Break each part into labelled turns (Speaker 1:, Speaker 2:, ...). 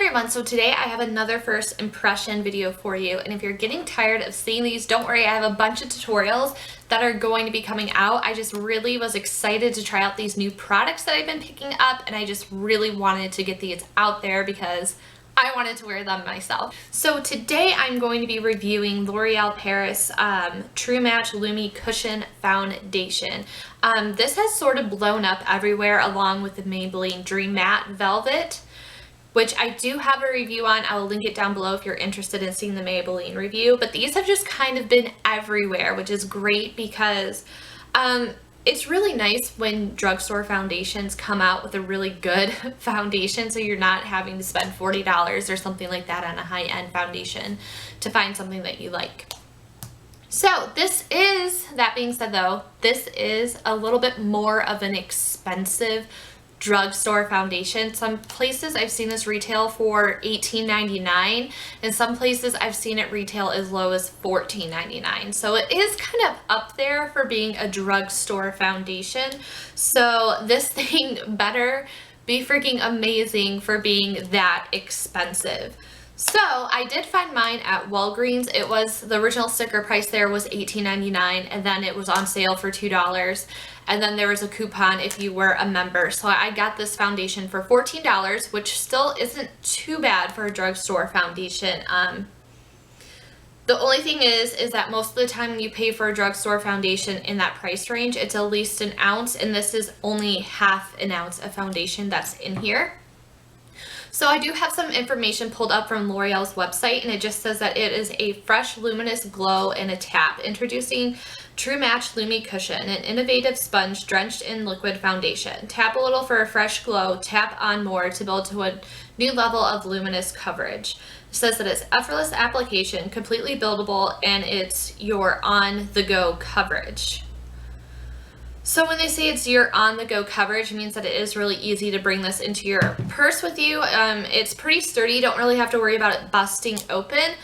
Speaker 1: everyone, so today I have another first impression video for you, and if you're getting tired of seeing these, don't worry, I have a bunch of tutorials that are going to be coming out. I just really was excited to try out these new products that I've been picking up, and I just really wanted to get these out there because I wanted to wear them myself. So today I'm going to be reviewing L'Oreal Paris True Match LUMI Cushion Foundation. This has sort of blown up everywhere along with the Maybelline Dream Matte Velvet, which I do have a review on. I will link it down below if you're interested in seeing the Maybelline review. But these have just kind of been everywhere, which is great because it's really nice when drugstore foundations come out with a really good foundation, so you're not having to spend $40 or something like that on a high-end foundation to find something that you like. So that being said though, this is a little bit more of an expensive drugstore foundation. Some places I've seen this retail for $18.99, and some places I've seen it retail as low as $14.99. So it is kind of up there for being a drugstore foundation. So this thing better be freaking amazing for being that expensive. So I did find mine at Walgreens. It was, the original sticker price there was $18.99, and then it was on sale for $2. And then there was a coupon if you were a member. So I got this foundation for $14, which still isn't too bad for a drugstore foundation. The only thing is that most of the time when you pay for a drugstore foundation in that price range, it's at least an ounce, and this is only half an ounce of foundation that's in here. So I do have some information pulled up from L'Oreal's website, and it just says that it is a fresh, luminous glow in a tap. Introducing True Match LUMI Cushion, an innovative sponge drenched in liquid foundation. Tap a little for a fresh glow, tap on more to build to a new level of luminous coverage. It says that it's effortless application, completely buildable, and it's your on-the-go coverage. So when they say it's your on-the-go coverage, it means that it is really easy to bring this into your purse with you. It's pretty sturdy. You don't really have to worry about it busting open.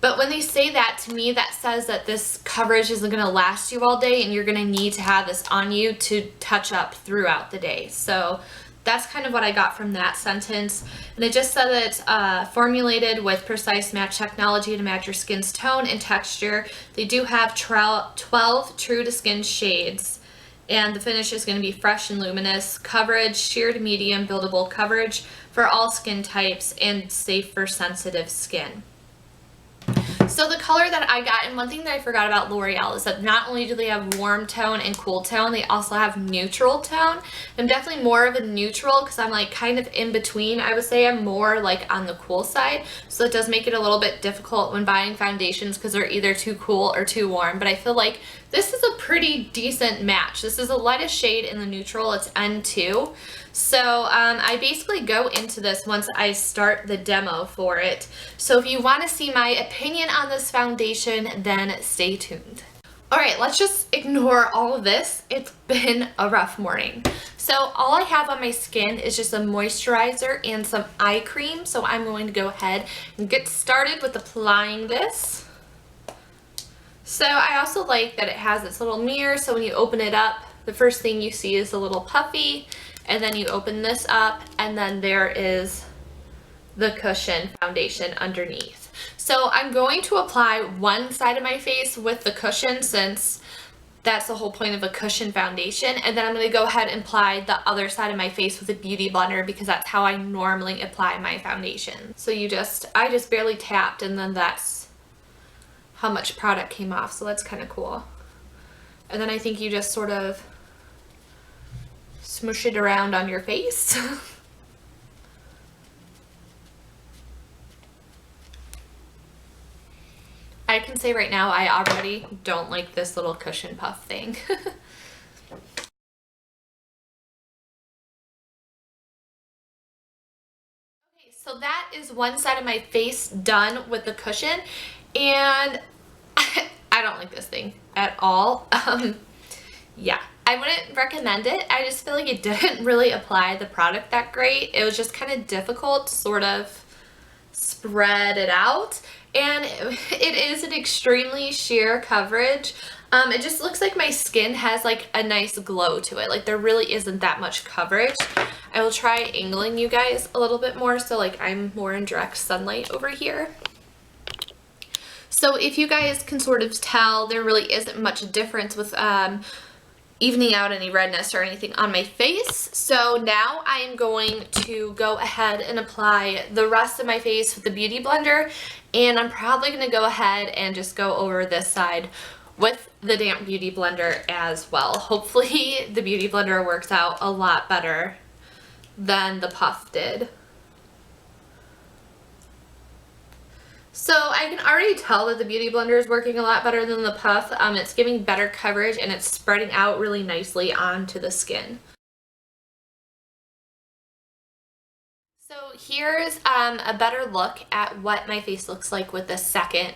Speaker 1: But when they say that, to me, that says that this coverage isn't going to last you all day, and you're going to need to have this on you to touch up throughout the day. So that's kind of what I got from that sentence. And it just said that it's formulated with precise match technology to match your skin's tone and texture. They do have 12 true to skin shades. And the finish is going to be fresh and luminous. Coverage, sheer to medium, buildable coverage for all skin types, and safe for sensitive skin. So the color that I got, and one thing that I forgot about L'Oreal is that not only do they have warm tone and cool tone, they also have neutral tone. I'm definitely more of a neutral because I'm like kind of in between. I would say I'm more like on the cool side. So it does make it a little bit difficult when buying foundations because they're either too cool or too warm. But I feel like this is a pretty decent match. This is the lightest shade in the neutral. It's N2. So I basically go into this once I start the demo for it. So if you want to see my opinion on this foundation, then stay tuned. Alright, let's just ignore all of this. It's been a rough morning. So all I have on my skin is just a moisturizer and some eye cream. So I'm going to go ahead and get started with applying this. So I also like that it has this little mirror, so when you open it up, the first thing you see is a little puffy, and then you open this up, and then there is the cushion foundation underneath. So I'm going to apply one side of my face with the cushion, since that's the whole point of a cushion foundation, and then I'm going to go ahead and apply the other side of my face with a beauty blender because that's how I normally apply my foundation. So I just barely tapped, and then that's how much product came off, so that's kind of cool. And then I think you just sort of smush it around on your face. I can say right now I already don't like this little cushion puff thing. Okay, so that is one side of my face done with the cushion, and I don't like this thing at all. Yeah, I wouldn't recommend it. I just feel like it didn't really apply the product that great. It was just kind of difficult to sort of spread it out, and it is an extremely sheer coverage. It just looks like my skin has like a nice glow to it. Like there really isn't that much coverage. I will try angling you guys a little bit more so like I'm more in direct sunlight over here. So if you guys can sort of tell, there really isn't much difference with evening out any redness or anything on my face. So now I am going to go ahead and apply the rest of my face with the Beauty Blender, and I'm probably going to go ahead and just go over this side with the damp Beauty Blender as well. Hopefully the Beauty Blender works out a lot better than the puff did. So I can already tell that the Beauty Blender is working a lot better than the puff. It's giving better coverage and it's spreading out really nicely onto the skin. So here's a better look at what my face looks like with the second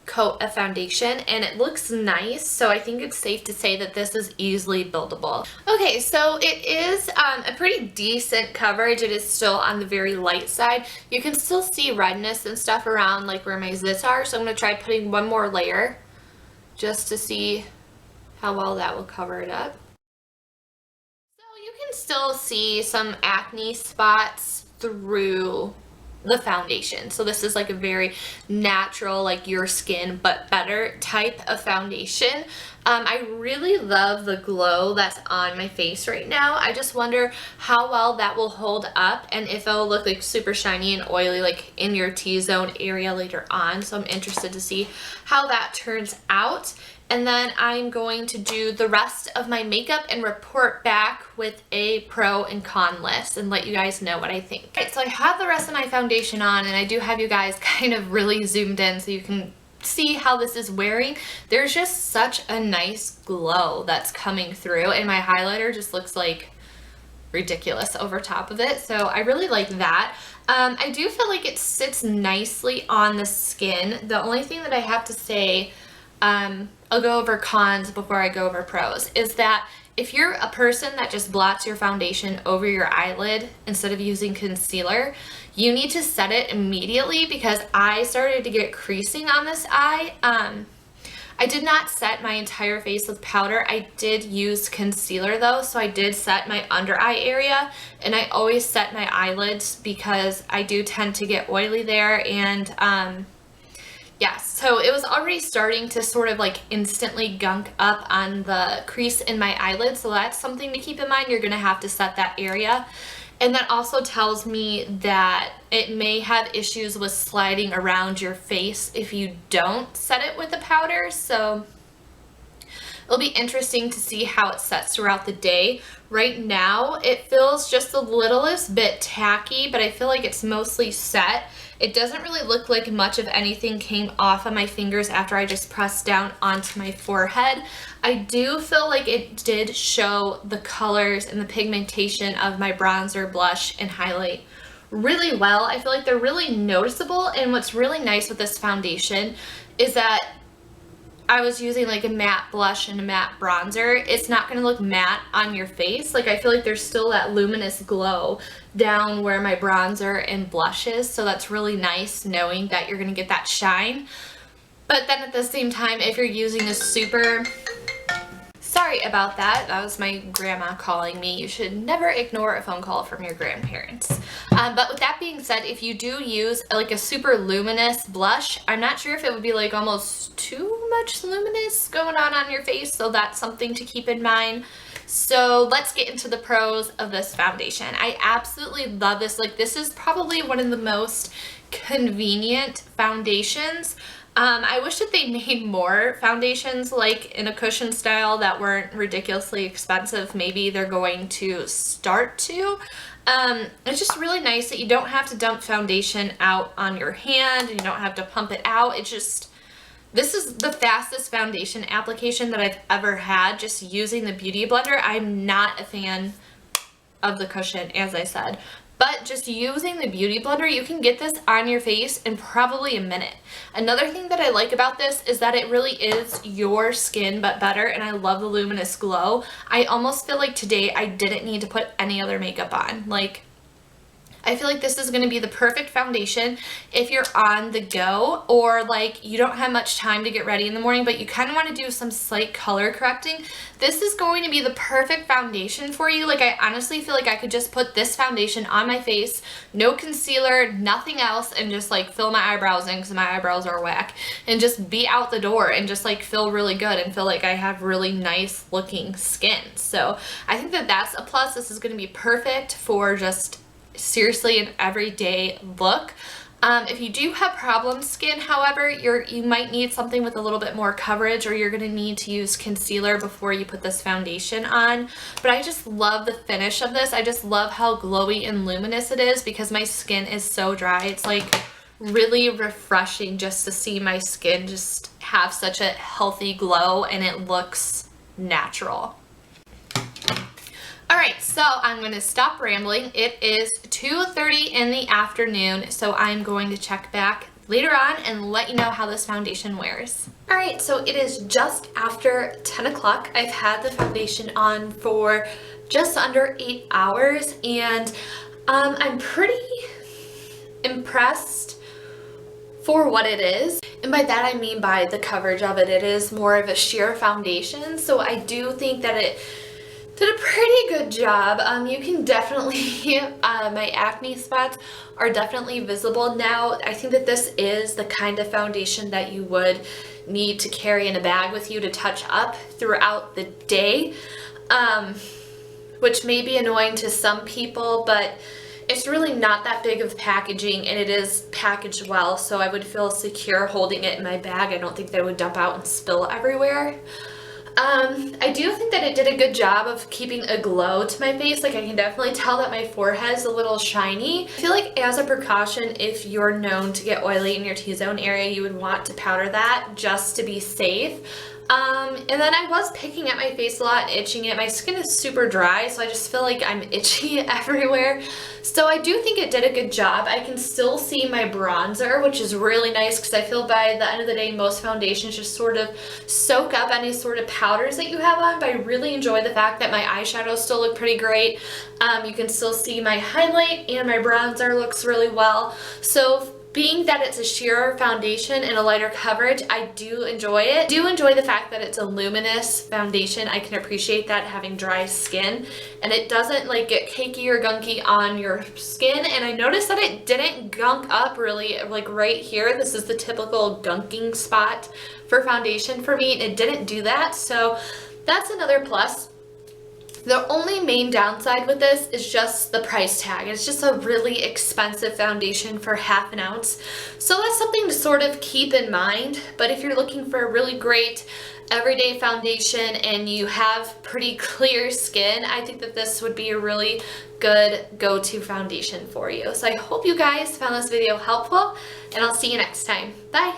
Speaker 1: coat of foundation, and it looks nice, so I think it's safe to say that this is easily buildable. Okay, so it is a pretty decent coverage. It is still on the very light side. You can still see redness and stuff around like where my zits are, so I'm going to try putting one more layer just to see how well that will cover it up. So you can still see some acne spots through the foundation. So this is like a very natural, like your skin but better type of foundation. I really love the glow that's on my face right now. I just wonder how well that will hold up and if it will look like super shiny and oily like in your T-zone area later on. So I'm interested to see how that turns out. And then I'm going to do the rest of my makeup and report back with a pro and con list and let you guys know what I think. Okay, so I have the rest of my foundation on, and I do have you guys kind of really zoomed in so you can see how this is wearing. There's just such a nice glow that's coming through, and my highlighter just looks like ridiculous over top of it. So I really like that. I do feel like it sits nicely on the skin. The only thing that I have to say, I'll go over cons before I go over pros, is that if you're a person that just blots your foundation over your eyelid instead of using concealer, you need to set it immediately, because I started to get creasing on this eye. I did not set my entire face with powder. I did use concealer though, so I did set my under eye area, and I always set my eyelids because I do tend to get oily there. And yeah, so it was already starting to sort of like instantly gunk up on the crease in my eyelid, so that's something to keep in mind. You're gonna have to set that area. And that also tells me that it may have issues with sliding around your face if you don't set it with the powder. So it'll be interesting to see how it sets throughout the day. Right now, it feels just the littlest bit tacky, but I feel like it's mostly set. It doesn't really look like much of anything came off of my fingers after I just pressed down onto my forehead. I do feel like it did show the colors and the pigmentation of my bronzer, blush, and highlight really well. I feel like they're really noticeable, and what's really nice with this foundation is that I was using like a matte blush and a matte bronzer. It's not going to look matte on your face. Like I feel like there's still that luminous glow down where my bronzer and blush is, so that's really nice knowing that you're going to get that shine. But then at the same time, if you're using a super... Sorry about that. That was my grandma calling me. You should never ignore a phone call from your grandparents. But with that being said, if you do use like a super luminous blush, I'm not sure if it would be like almost too much luminous going on your face, so that's something to keep in mind. So let's get into the pros of this foundation. I absolutely love this. Like this is probably one of the most convenient foundations. I wish that they made more foundations like in a cushion style that weren't ridiculously expensive. Maybe they're going to start to. It's just really nice that you don't have to dump foundation out on your hand and you don't have to pump it out. It just, this is the fastest foundation application that I've ever had just using the Beauty Blender. I'm not a fan of the cushion, as I said. But just using the Beauty Blender, you can get this on your face in probably a minute. Another thing that I like about this is that it really is your skin but better, and I love the luminous glow. I almost feel like today I didn't need to put any other makeup on. Like, I feel like this is going to be the perfect foundation if you're on the go or like you don't have much time to get ready in the morning, but you kind of want to do some slight color correcting. This is going to be the perfect foundation for you. Like, I honestly feel like I could just put this foundation on my face, no concealer, nothing else, and just like fill my eyebrows in because my eyebrows are whack, and just be out the door and just like feel really good and feel like I have really nice looking skin. So I think that that's a plus. This is going to be perfect for just seriously an everyday look. If you do have problem skin, however, you might need something with a little bit more coverage, or you're going to need to use concealer before you put this foundation on. But I just love the finish of this. I just love how glowy and luminous it is because my skin is so dry. It's like really refreshing just to see my skin just have such a healthy glow, and it looks natural. Alright, so I'm going to stop rambling. It is 2:30 in the afternoon, so I'm going to check back later on and let you know how this foundation wears. Alright, so it is just after 10 o'clock. I've had the foundation on for just under 8 hours, and I'm pretty impressed for what it is. And by that I mean by the coverage of it. It is more of a sheer foundation, so I do think that it did a pretty good job. You can definitely, my acne spots are definitely visible now. I think that this is the kind of foundation that you would need to carry in a bag with you to touch up throughout the day, which may be annoying to some people, but it's really not that big of packaging, and it is packaged well, so I would feel secure holding it in my bag. I don't think that it would dump out and spill everywhere. I do think that it did a good job of keeping a glow to my face. Like, I can definitely tell that my forehead is a little shiny. I feel like as a precaution, if you're known to get oily in your T-zone area, you would want to powder that just to be safe. And then I was picking at my face a lot and itching it. My skin is super dry, so I just feel like I'm itchy everywhere. So I do think it did a good job. I can still see my bronzer, which is really nice because I feel by the end of the day, most foundations just sort of soak up any sort of powders that you have on, but I really enjoy the fact that my eyeshadows still look pretty great. You can still see my highlight, and my bronzer looks really well. So being that it's a sheer foundation and a lighter coverage, I do enjoy it. I do enjoy the fact that it's a luminous foundation. I can appreciate that having dry skin, and it doesn't like get cakey or gunky on your skin. And I noticed that it didn't gunk up really, like right here. This is the typical gunking spot for foundation for me, and it didn't do that. So that's another plus. The only main downside with this is just the price tag. It's just a really expensive foundation for half an ounce. So that's something to sort of keep in mind. But if you're looking for a really great everyday foundation and you have pretty clear skin, I think that this would be a really good go-to foundation for you. So I hope you guys found this video helpful, and I'll see you next time. Bye!